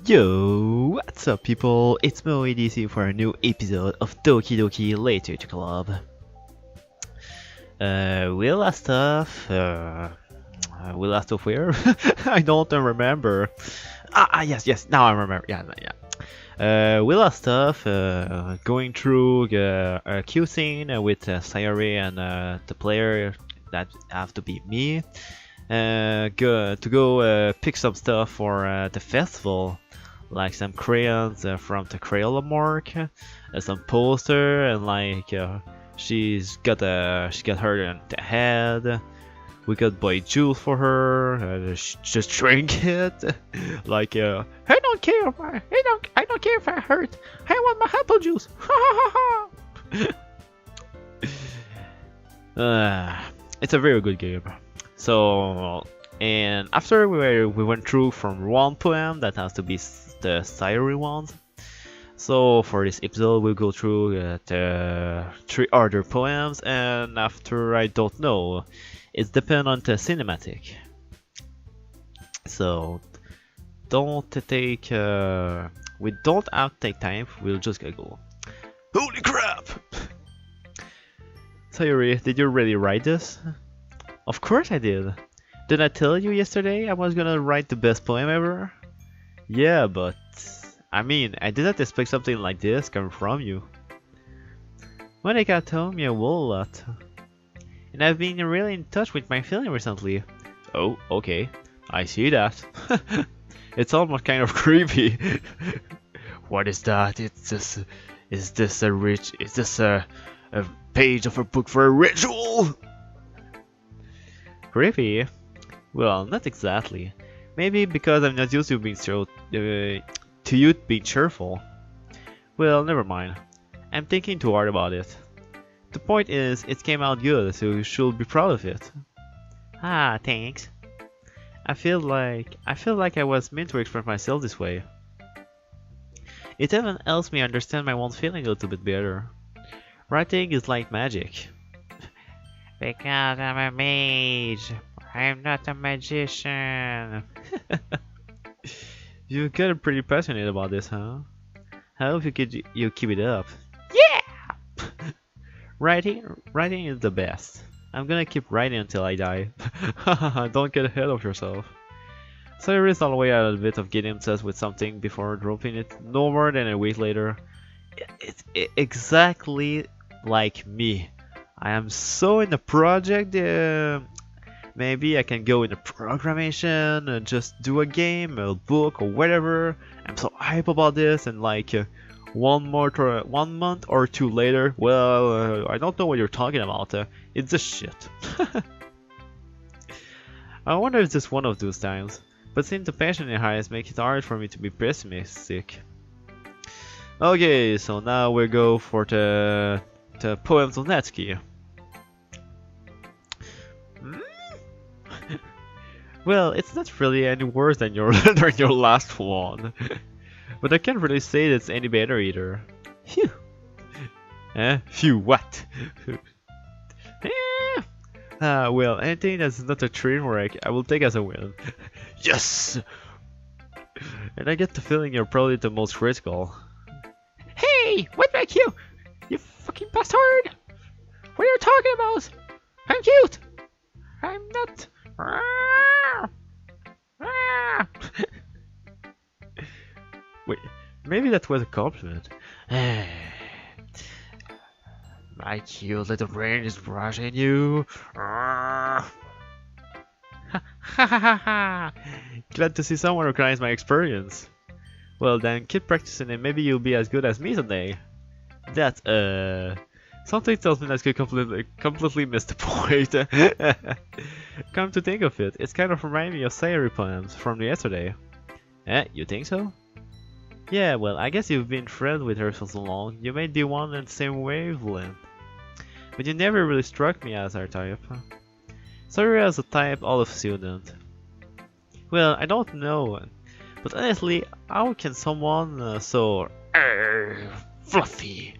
Yo, what's up people? It's Moe.D.C for a new episode of Doki Literature Club. We last off, we last off where? I don't remember. Yes, now I remember, yeah. We last off going through a queue scene with Sayori and the player that have to be me. Go pick some stuff for the festival, like some crayons from the Crayola mark, some poster, and like she got her in the head. We got buy juice for her. Just drink it. Like I don't care. I don't care if I hurt. I want my apple juice. It's a very good game. So, and after we went through from one poem that has to be the Sayori one. So for this episode we'll go through the 3 other poems, and after I don't know, it depends on the cinematic. So don't take we don't have to take time, we'll just go. Holy crap! Sayori, did you really write this? Of course I did. Did I tell you yesterday I was gonna write the best poem ever? Yeah, but I mean, I didn't expect something like this coming from you. Monica told me a whole lot, and I've been really in touch with my feeling recently. Oh, okay, I see that. It's almost kind of creepy. What is that? Is this a page of a book for a ritual? Creepy? Well, not exactly. Maybe because I'm not used to being to you being cheerful. Well, never mind. I'm thinking too hard about it. The point is, it came out good, so you should be proud of it. Ah, thanks. I feel like I was meant to express myself this way. It even helps me understand my own feeling a little bit better. Writing is like magic. Because I'm a mage. I'm not a magician. You got pretty passionate about this, huh? I hope you keep it up. Yeah! Writing is the best. I'm gonna keep writing until I die. Don't get ahead of yourself. So there is always a bit of getting obsessed with something before dropping it no more than a week later. It's exactly like me. I am so in the project, maybe I can go into programmation and just do a game, a book, or whatever. I'm so hype about this, and like 1 month or 2 later, well, I don't know what you're talking about. It's just shit. I wonder if this one of those times, but seeing the passion in your eyes makes it hard for me to be pessimistic. Okay, so now we go for the poems of Moe.D.C. Well, it's not really any worse than your than your last one, but I can't really say it's any better either. Phew. Phew, what? Well, anything that's not a train wreck, I will take as a win. Yes! And I get the feeling you're probably the most critical. Hey, what about you? You fucking bastard! What are you talking about? I'm cute! I'm not... Wait, maybe that was a compliment. My cute little brain is brushing you. Glad to see someone recognize my experience. Well then, keep practicing and maybe you'll be as good as me someday. That, something tells me that I completely missed the point. Come to think of it, it's kind of reminding me of Sayori poems from yesterday. You think so? Yeah, well, I guess you've been friends with her for so long, you may be one and the same wavelength. But you never really struck me as her type. Sayori as a type all of student. Well, I don't know, but honestly, how can someone so fluffy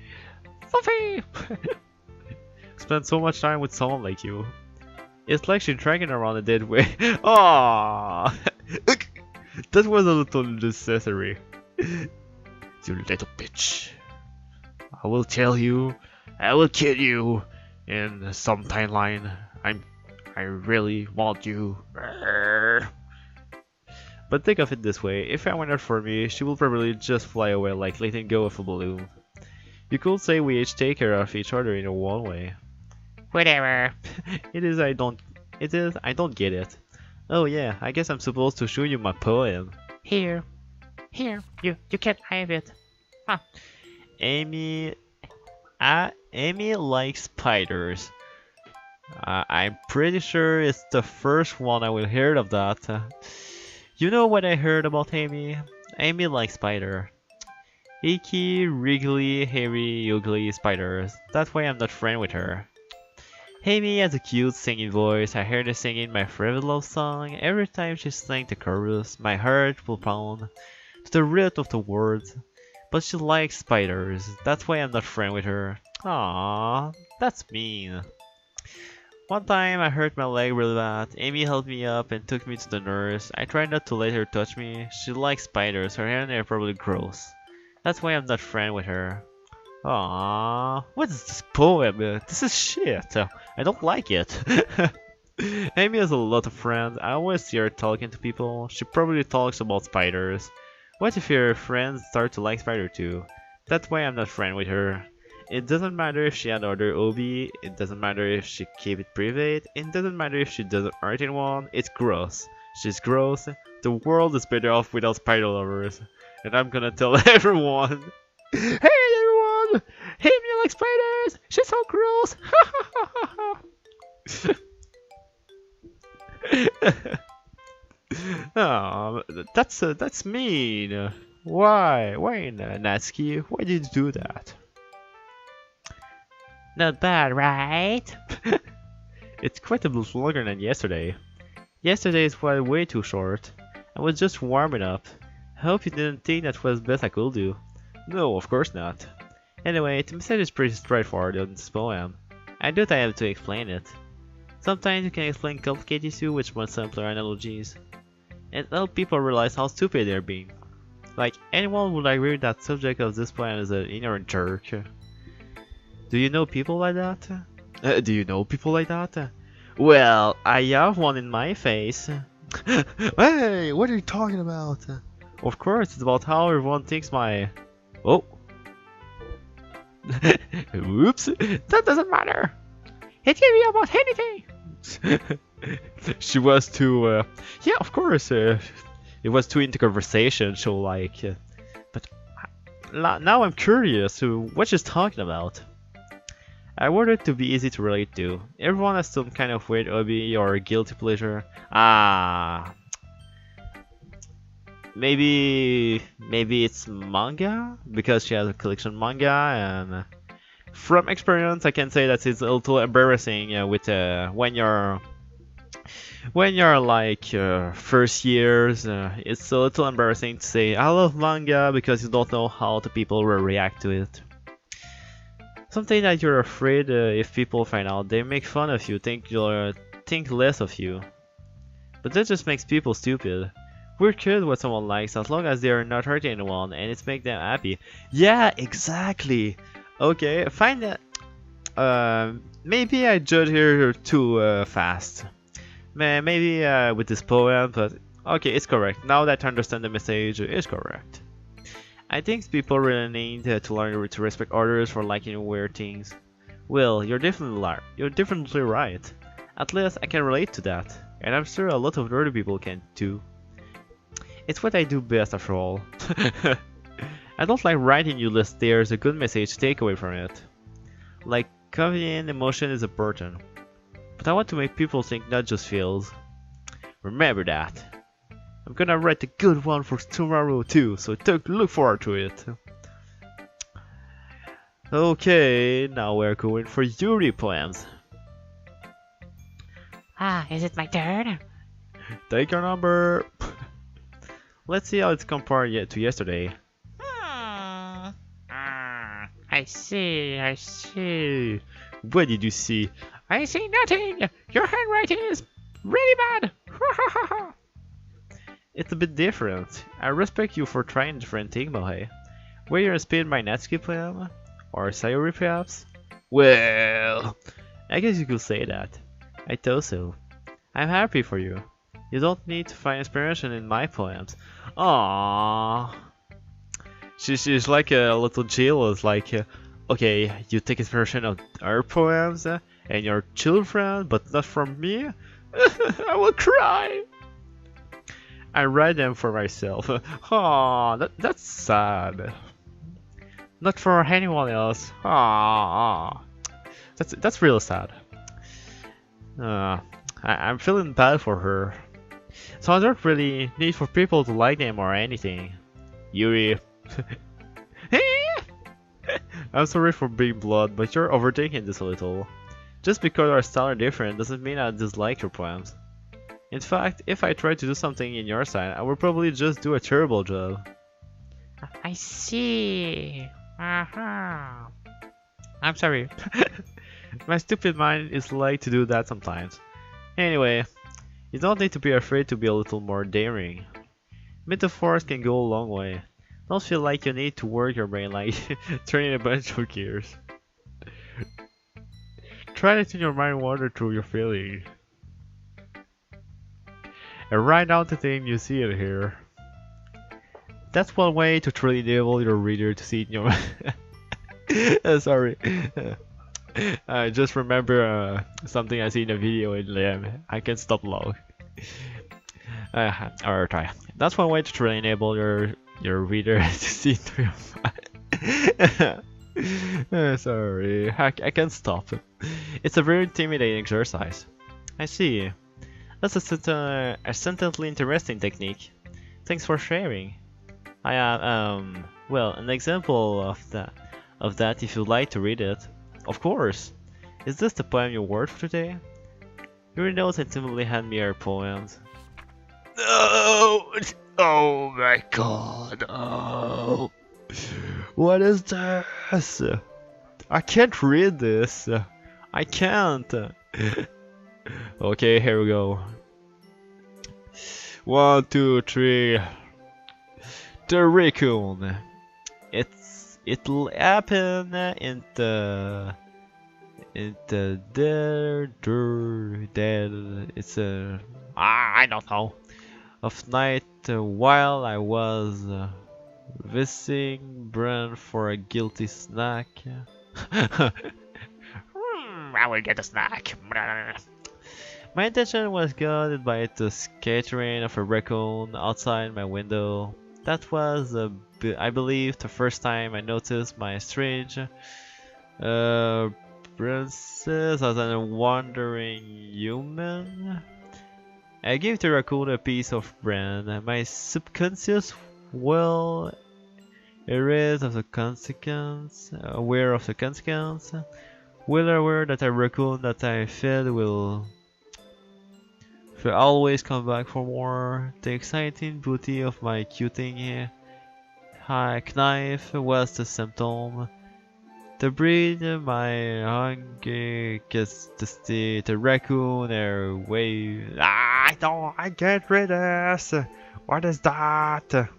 spend so much time with someone like you? It's like she's dragging around a dead way. Aww. That was a little unnecessary. You little bitch. I will tell you. I will kill you in some timeline. I really want you. But think of it this way, if I went out for me, she will probably just fly away like letting go of a balloon. You could say we each take care of each other in a one way. Whatever. It is I don't get it. Oh yeah, I guess I'm supposed to show you my poem. Here, you can have it. Huh. Amy likes spiders. I'm pretty sure it's the first one I will hear of that. You know what I heard about Amy? Amy likes spider. Icky, wriggly, hairy, ugly spiders. That's why I'm not friend with her. Amy has a cute singing voice. I heard her singing my favorite love song. Every time she sang the chorus, my heart will pound to the root of the words. But she likes spiders. That's why I'm not friend with her. Aww, that's mean. One time I hurt my leg really bad. Amy helped me up and took me to the nurse. I tried not to let her touch me. She likes spiders. Her hair are probably gross. That's why I'm not friend with her. Aww, what is this poem? This is shit. I don't like it. Amy has a lot of friends. I always see her talking to people. She probably talks about spiders. What if your friends start to like spiders too? That's why I'm not friend with her. It doesn't matter if she had other hobby. It doesn't matter if she keep it private. It doesn't matter if she doesn't hurt anyone. It's gross. She's gross. The world is better off without spider lovers. And I'm gonna tell everyone. Hey everyone! Amy likes spiders! She's so gross! Oh, that's mean. Why, Natsuki? Why did you do that? Not bad, right? It's quite a bit longer than yesterday. Yesterday's was way too short. I was just warming up. I hope you didn't think that was the best I could do. No, of course not. Anyway, the message is pretty straightforward in this poem. I doubt I have to explain it. Sometimes you can explain complicated issues with more simpler analogies, and help people realize how stupid they're being. Like, anyone would agree that subject of this poem is an ignorant jerk. Do you know people like that? Well, I have one in my face. Hey, what are you talking about? Of course, it's about how everyone thinks my... Oh. Oops. That doesn't matter. It can be about anything. She was too... yeah, of course. It was too into conversation, so like... but now I'm curious what she's talking about. I want it to be easy to relate to. Everyone has some kind of weird hobby or guilty pleasure. Maybe it's manga, because she has a collection of manga, and from experience I can say that it's a little embarrassing with when you're like first years. It's a little embarrassing to say I love manga because you don't know how the people will react to it. Something that you're afraid if people find out, they make fun of you, think less of you. But that just makes people stupid. We're curious what someone likes as long as they are not hurting anyone and it's make them happy. Yeah, exactly. Okay, find that. Maybe I judge her too fast. Maybe with this poem, but okay, it's correct. Now that I understand the message, it's correct. I think people really need to learn to respect others for liking weird things. Well, you're definitely right. At least I can relate to that, and I'm sure a lot of other people can too. It's what I do best after all. I don't like writing you list there's a good message to take away from it. Like, conveying emotion is important. But I want to make people think, not just feels. Remember that. I'm gonna write a good one for tomorrow too, so look forward to it. Okay, now we're going for Yuri poems. Is it my turn? Take your number. Let's see how it's compared to yesterday. I see. What did you see? I see nothing. Your handwriting is really bad. It's a bit different. I respect you for trying different things, Moe. Were you inspired by Natsuki poem? Or Sayori perhaps? Well, I guess you could say that. I thought so. I'm happy for you. You don't need to find inspiration in my poems. Aww. She's like a little jealous, like, okay, you take inspiration of our poems and your children, but not from me? I will cry! I write them for myself. Aww, that's sad. Not for anyone else. Aww. That's real sad. I'm feeling bad for her. So I don't really need for people to like them or anything. Yuri. I'm sorry for being blunt, but you're overthinking this a little. Just because our styles are different doesn't mean I dislike your poems. In fact, if I tried to do something in your style, I would probably just do a terrible job. I see. Uh-huh. I'm sorry. My stupid mind is like to do that sometimes. Anyway, you don't need to be afraid to be a little more daring. Metaphors can go a long way. Don't feel like you need to work your brain like turning a bunch of gears. Try letting your mind wander through your feelings. And write down the thing you see in here. That's one way to truly enable your reader to see it in your sorry. I just remember something I see in a video in Liam. I can't stop long. Or try. That's one way to truly enable your reader to see through your mind. Sorry, I can't stop. It's a very intimidating exercise. I see. That's a sentently interesting technique. Thanks for sharing. I am well, an example of that if you'd like to read it. Of course. Is this the poem you wrote for today? Your notes intimately hand me your poems. No! Oh my god, oh. What is this? I can't read this. I can't. Okay, here we go. 1, 2, 3. The raccoon. It'll happen in the there. It's a I don't know. Of night while I was visiting Brand for a guilty snack. I will get a snack. My attention was guided by the scattering of a raccoon outside my window. That was, I believe, the first time I noticed my strange princess as a wandering human. I gave the raccoon a piece of bread. My subconscious, well, aware of the consequence, well aware that a raccoon that I fed will always come back for more. The exciting beauty of my cutting knife was the symptom. The breed, my hunger gets the raccoon away. I can't read this. What is that?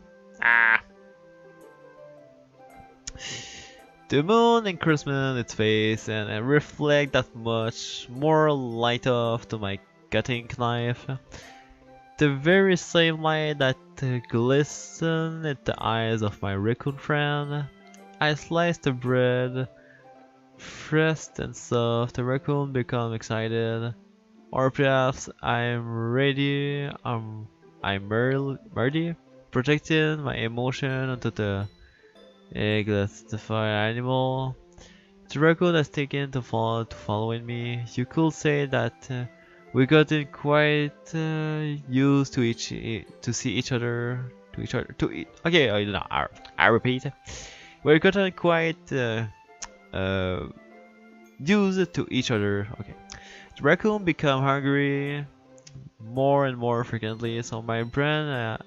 The moon encrusted its face and I reflect that much more light off to my cutting knife. The very same light that glistened in the eyes of my raccoon friend. I sliced the bread, fresh and soft. The raccoon became excited, or perhaps I'm ready. I'm ready, projecting my emotion onto the eggless-defied animal. The raccoon has taken to following me. You could say that we gotten quite used to see each other. Okay, no, I repeat. We're gotten quite used to each other. Okay. The raccoon become hungry more and more frequently, so my brain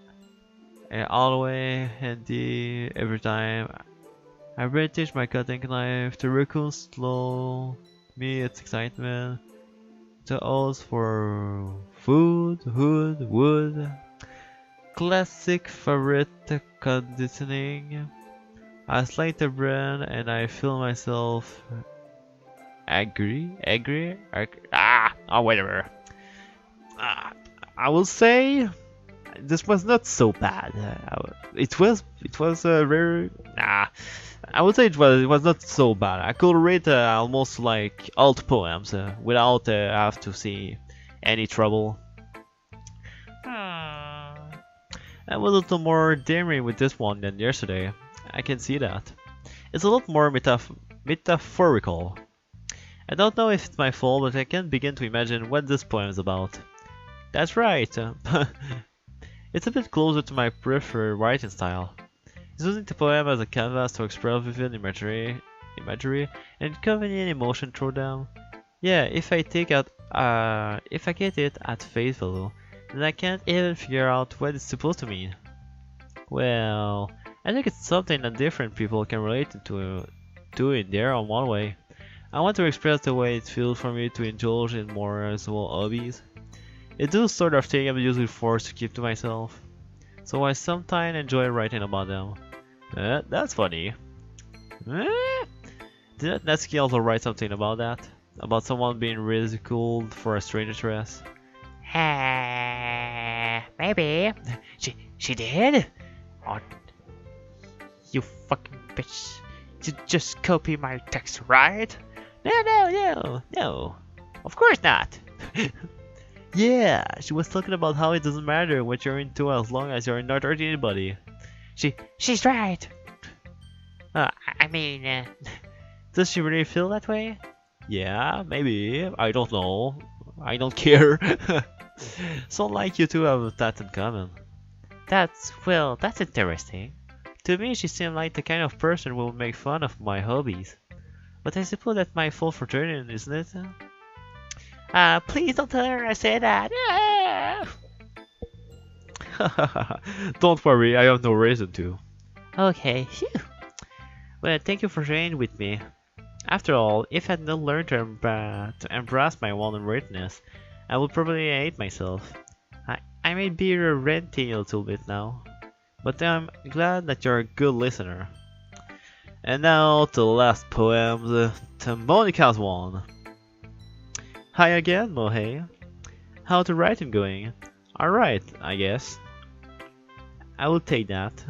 always handy every time I brandished my cutting knife. The raccoon slowed me its excitement. The oaths for food, wood. Classic favorite conditioning. I slide the brand and I feel myself angry. Oh, whatever. I will say this was not so bad. It was very. I would say it was not so bad. I could read almost like alt poems without have to see any trouble. I was a little more daring with this one than yesterday. I can see that. It's a lot more metaphorical. I don't know if it's my fault, but I can't begin to imagine what this poem is about. That's right. It's a bit closer to my preferred writing style. It's using the poem as a canvas to express vivid imagery and convenient emotion through them. Yeah, if I get it at face value, then I can't even figure out what it's supposed to mean. Well, I think it's something that different people can relate to in their own one way. I want to express the way it feels for me to indulge in more small hobbies. It's the sort of thing I'm usually forced to keep to myself, so I sometimes enjoy writing about them. That's funny. Didn't Natsuki also write something about that? About someone being ridiculed for a strange interest? Maybe. She did? Oh, you fucking bitch. You just copy my text, right? No. Of course not. Yeah, she was talking about how it doesn't matter what you're into as long as you're not hurting anybody. She's right. I mean, does she really feel that way? Yeah, maybe. I don't know. I don't care. Sound like you two have that in common. That's interesting. To me, she seemed like the kind of person who would make fun of my hobbies. But I suppose that's my fault for turning, isn't it? Please don't tell her I said that. Don't worry, I have no reason to. Okay, phew. Well, thank you for sharing with me. After all, if I had not learned to embrace my vulnerableness, I would probably hate myself. I may be ranting a little bit now, but I'm glad that you're a good listener. And now to the last poem, to Monica's one. Hi again, Moe. How's the writing going? Alright, I guess. I will take that.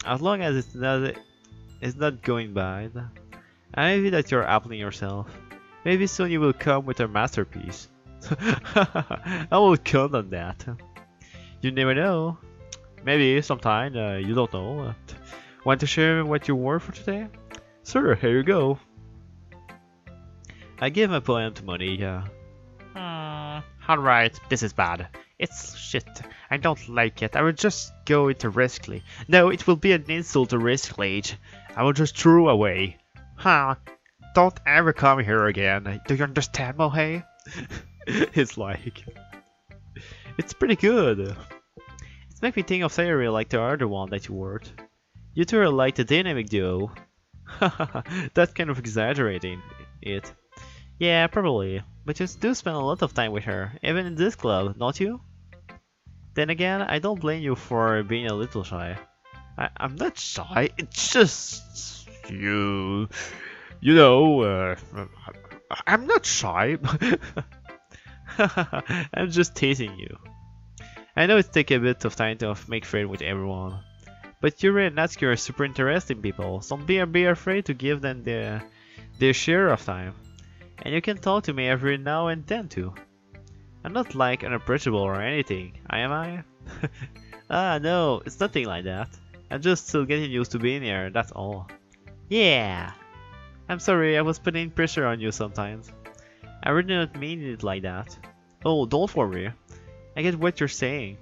As long as it's not going bad. And maybe that you're appling yourself. Maybe soon you will come with a masterpiece. I will count on that. You never know. Maybe sometime, you don't know. Want to share what you wore for today? Sure, here you go. I gave my poem to Monica. Alright, this is bad. It's shit. I don't like it. I will just go into riskly. No, it will be an insult to riskly. I will just throw away. Don't ever come here again. Do you understand, Moe? It's like... It's pretty good. It makes me think of Sayori like the other one that you wrote. You two are like the dynamic duo. That's kind of exaggerating it. Yeah, probably. But you do spend a lot of time with her, even in this club, don't you? Then again, I don't blame you for being a little shy. I'm not shy, it's just... You know, I'm not shy. I'm just teasing you. I know it takes a bit of time to make friends with everyone. But Yuri and Natsuki are super interesting people, so don't be afraid to give them their share of time. And you can talk to me every now and then too. I'm not like unapproachable or anything, am I? No, it's nothing like that. I'm just still getting used to being here, that's all. Yeah. I'm sorry, I was putting pressure on you sometimes. I really didn't mean it like that. Oh, don't worry. I get what you're saying.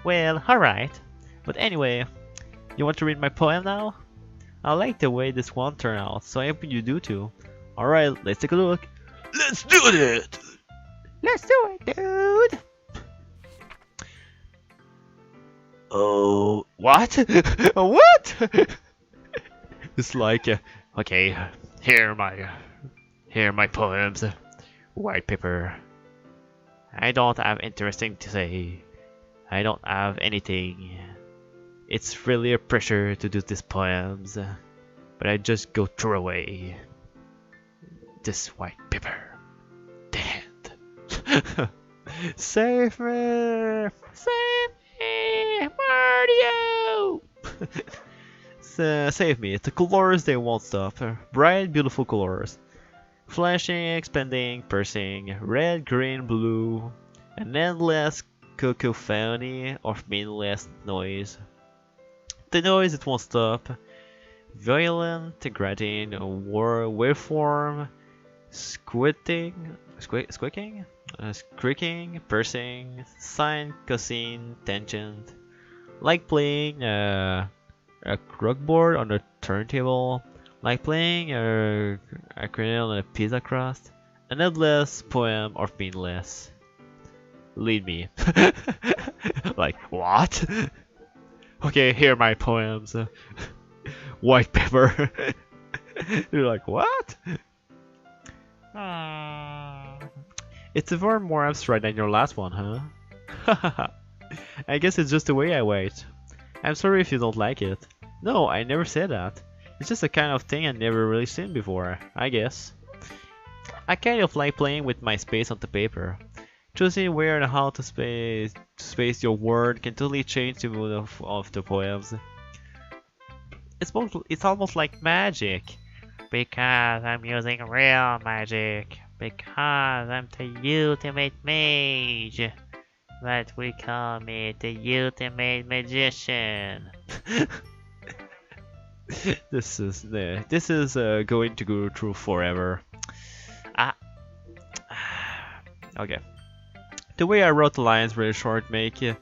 Well, alright. But anyway, you want to read my poem now? I like the way this one turned out, so I hope you do too. Alright, let's take a look. Let's do it! Let's do it, dude! Oh, what? What? It's like, okay, here are my poems. White paper. I don't have interesting to say. I don't have anything. It's really a pressure to do these poems, but I just go throw away this white paper. Dead. Save me! Save me! Mario! Save me. The colors, they won't stop. Bright, beautiful colors. Flashing, expanding, pulsing. Red, green, blue. An endless cacophony of meaningless noise. The noise, it won't stop. Violent, grating, waveform. Squeaking, squeaking, pulsing, sine, cosine, tangent, like playing a crockboard on a turntable, like playing a kernel on a pizza crust, an endless poem of meaningless. Lead me. Like, what? Okay, here are my poems. White paper. You're like, what? It's far more abstract than your last one, huh? I guess it's just the way I write. I'm sorry if you don't like it. No, I never said that. It's just a kind of thing I've never really seen before, I guess. I kind of like playing with my space on the paper. Choosing where and how to space your word can totally change the mood of the poems. It's almost like magic. Because I'm using real magic. Because I'm the ultimate mage. But we call me the ultimate magician. This is going to go through forever. Okay. The way I wrote the lines really short make it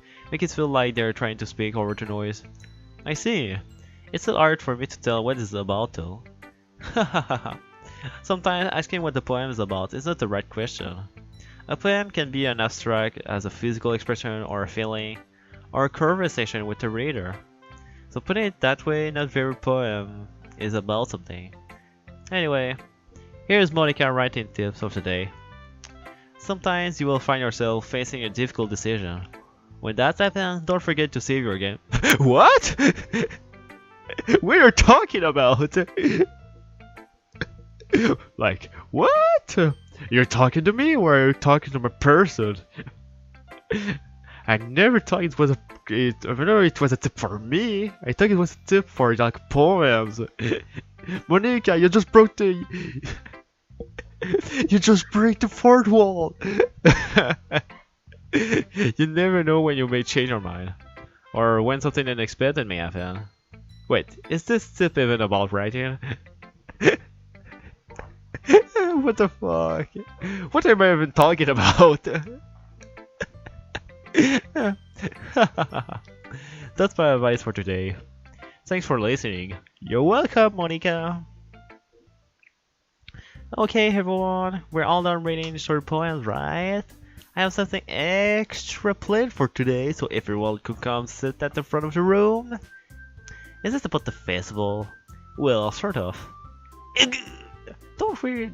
feel like they're trying to speak over the noise. I see. It's still hard for me to tell what it's about though. Sometimes asking what the poem is about is not the right question. A poem can be an abstract as a physical expression or a feeling, or a conversation with the reader. So putting it that way, not every poem is about something. Anyway, here's Monica writing tips of the day. Sometimes you will find yourself facing a difficult decision. When that happens, don't forget to save your game. What? What are you talking about? Like, what? You're talking to me or are you talking to a person? I never thought it was a tip for me. I thought it was a tip for like poems. Monica, you just broke the break the fourth wall. You never know when you may change your mind, or when something unexpected may happen. Wait, is this tip even about writing? What the fuck? What am I even talking about? That's my advice for today. Thanks for listening. You're welcome, Monica. Okay, everyone, we're all done reading short poems, right? I have something extra planned for today, so everyone could come sit at the front of the room. Is this about the festival? Well, sort of.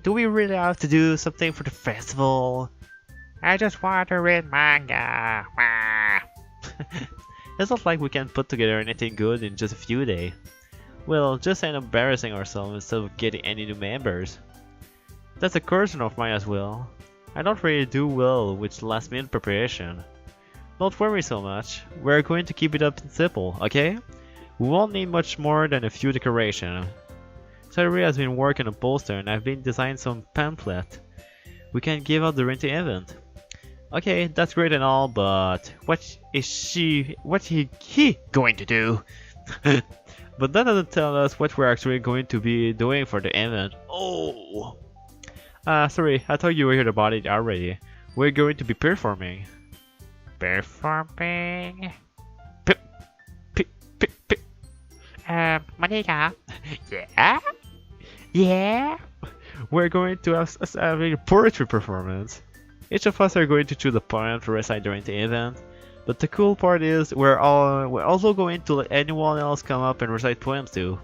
Do we really have to do something for the festival? I just want to read manga. It's not like we can put together anything good in just a few days. We'll just end up embarrassing ourselves instead of getting any new members. That's a concern of mine as well. I don't really do well with last minute preparation. Don't worry so much, we're going to keep it up and simple, okay? We won't need much more than a few decorations. Satori has been working on a poster and I've been designing some pamphlet we can give out during the event. Okay, that's great and all, but what is he going to do? But that doesn't tell us what we're actually going to be doing for the event. Oh! Sorry, I thought you were here about it already. We're going to be performing. Performing? Monica? Yeah? Yeah? We're going to have a poetry performance. Each of us are going to choose a poem to recite during the event. But the cool part is we're also going to let anyone else come up and recite poems too.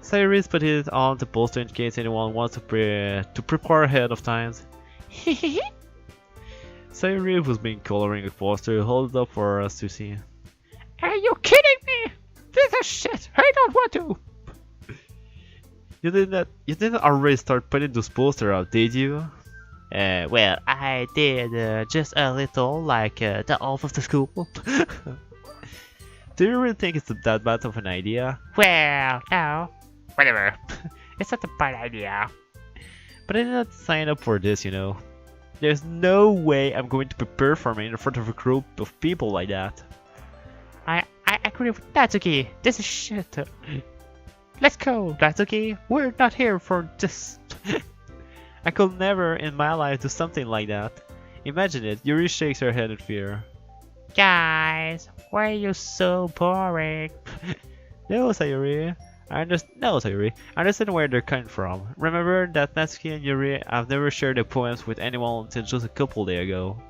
Cyrus put it on the poster in case anyone wants to prepare ahead of time. Sayuri, who's been coloring a poster, hold it up for us to see. Are you kidding me? This is shit. I don't want to. You didn't already start putting those posters out, did you? Well, I did just a little, like the half of the school. Do you really think it's that bad of an idea? Well, no. Whatever. It's not a bad idea. But I did not sign up for this, you know. There's no way I'm going to be performing in front of a group of people like that. I agree with Natsuki. This is shit. Let's go, Natsuki. We're not here for this. I could never in my life do something like that. Imagine it, Yuri shakes her head in fear. Guys, why are you so boring? No, Sayuri. I understand where they're coming from. Remember that Natsuki and Yuri have never shared their poems with anyone until just a couple days ago.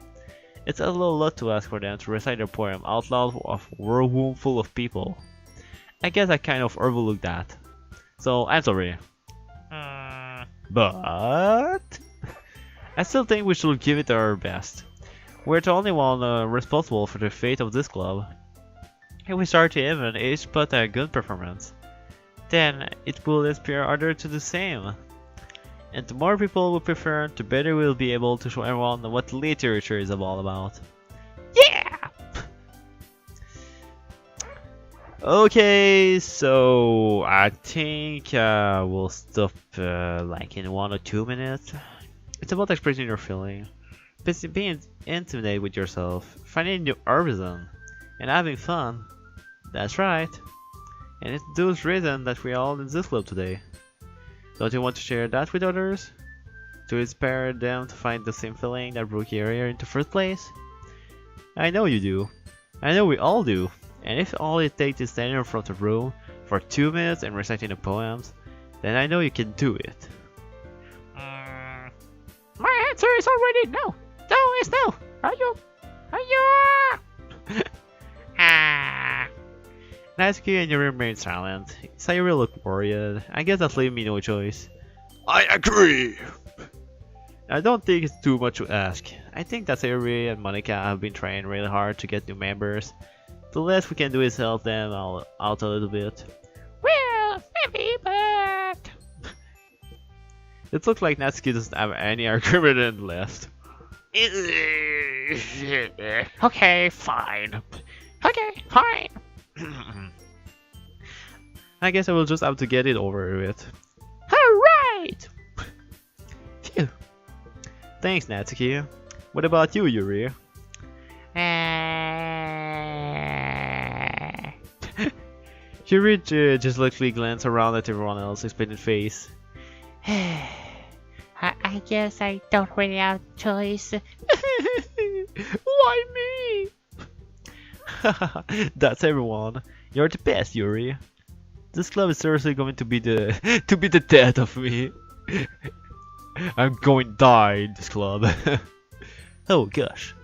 It's a little lot to ask for them to recite their poem out loud of a room full of people. I guess I kind of overlooked that. So, I'm sorry. But I still think we should give it our best. We're the only one responsible for the fate of this club. If we start to even each put a good performance, then it will inspire others to do the same. And the more people we prefer, the better we'll be able to show everyone what literature is all about. Yeah! Okay, so I think we'll stop like in 1 or 2 minutes. It's about expressing your feeling, being intimate with yourself, finding new horizon, and having fun. That's right. And it's those reasons that we're all in this club today. Don't you want to share that with others? To inspire them to find the same feeling that brought you here in the first place? I know you do. I know we all do. And if all it takes is standing in front of a room for 2 minutes and reciting the poems, then I know you can do it. My answer is already no. No is no. Are you? Natsuki and you remain silent. Sayuri looked worried. I guess that leaves me no choice. I agree. I don't think it's too much to ask. I think that Sayuri and Monica have been trying really hard to get new members. The least we can do is help them out a little bit. Well, maybe, but... It looks like Natsuki doesn't have any argument left. Okay, fine. Okay, fine. I guess I will just have to get it over with. Alright! Phew. Thanks, Natsuki. What about you, Yuri? Yuri just luckily glanced around at everyone else, explaining face. I guess I don't really have a choice. Why me? That's everyone. You're the best, Yuri. This club is seriously going to be the death of me. I'm going to die in this club. Oh gosh.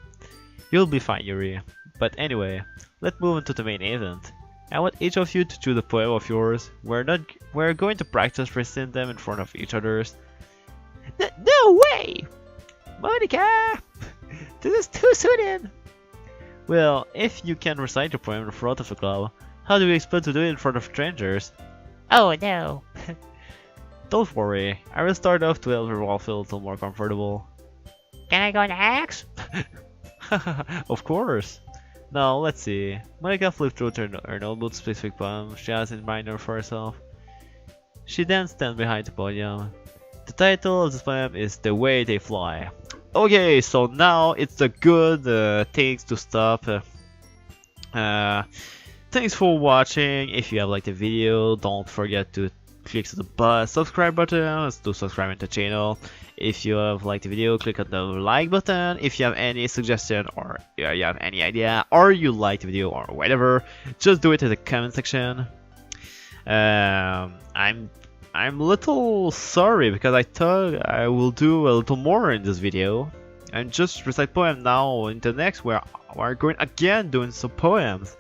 You'll be fine, Yuri. But anyway, let's move on to the main event. I want each of you to choose a poem of yours. We're going to practice reciting them in front of each other's. No way! Monica! This is too soon. Well, if you can recite your poem in front of a club, how do you expect to do it in front of strangers? Oh no. Don't worry, I will start off to help everyone feel a little more comfortable. Can I go next? Of course. Now, let's see. Monica flipped through her notebook specific poem she has in mind for herself. She then stands behind the podium. The title of this poem is The Way They Fly. Okay, so now it's the good things to stop. Thanks for watching. If you have liked the video, don't forget to click the subscribe button to subscribe to the channel. If you have liked the video, click on the like button. If you have any suggestion or you have any idea or you like the video or whatever, just do it in the comment section. I'm a little sorry because I thought I will do a little more in this video and just recite poem now. In the next we're going again doing some poems.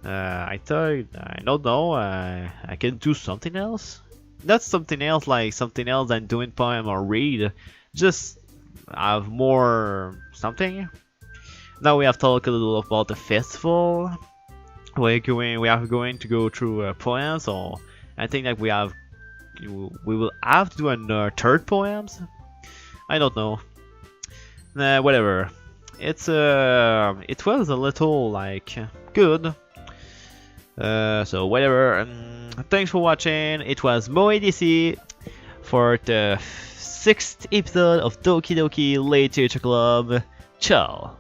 I thought, I don't know, I can do something else. Not something else like something else than doing poem or read. Just have more something. Now we have talked a little about the festival. We are going to go through poems, or I think that we will have to do a third poems. I don't know. Whatever. It was a little like good. So whatever. Thanks for watching. It was Moe.D.C for the 6th episode of Doki Doki Literature Club. Ciao.